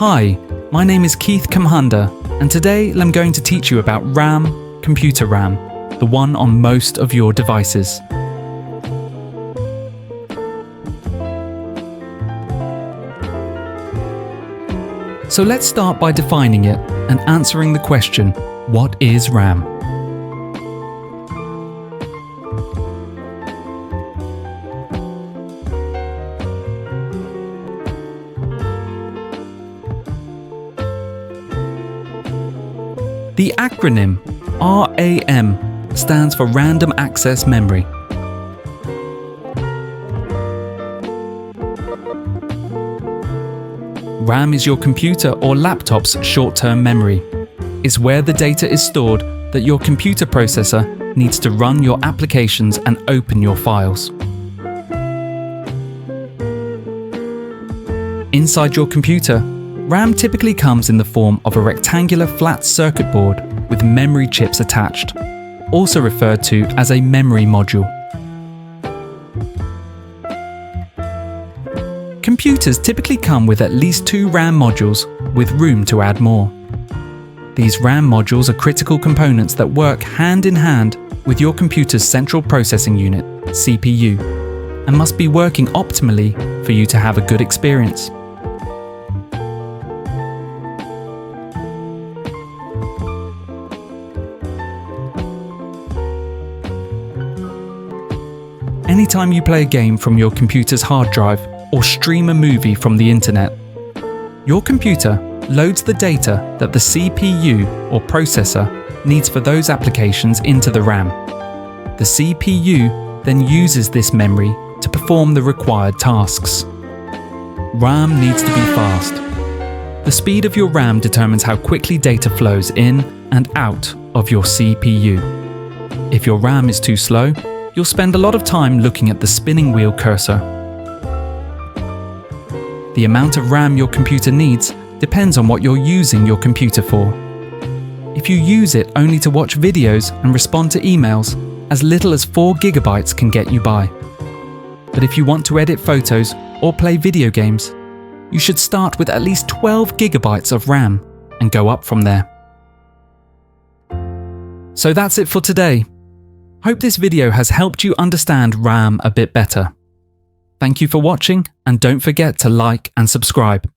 Hi, my name is Keith Kamhanda, and today I'm going to teach you about RAM, computer RAM, the one on most of your devices. So let's start by defining it and answering the question, what is RAM? The acronym RAM stands for Random Access Memory. RAM is your computer or laptop's short-term memory. It's where the data is stored that your computer processor needs to run your applications and open your files. Inside your computer, RAM typically comes in the form of a rectangular flat circuit board with memory chips attached, also referred to as a memory module. Computers typically come with at least 2 RAM modules with room to add more. These RAM modules are critical components that work hand in hand with your computer's central processing unit, CPU, and must be working optimally for you to have a good experience. Anytime you play a game from your computer's hard drive or stream a movie from the internet, your computer loads the data that the CPU or processor needs for those applications into the RAM. The CPU then uses this memory to perform the required tasks. RAM needs to be fast. The speed of your RAM determines how quickly data flows in and out of your CPU. If your RAM is too slow, you'll spend a lot of time looking at the spinning wheel cursor. The amount of RAM your computer needs depends on what you're using your computer for. If you use it only to watch videos and respond to emails, as little as 4 GB can get you by. But if you want to edit photos or play video games, you should start with at least 12 GB of RAM and go up from there. So that's it for today. Hope this video has helped you understand RAM a bit better. Thank you for watching, and don't forget to like and subscribe.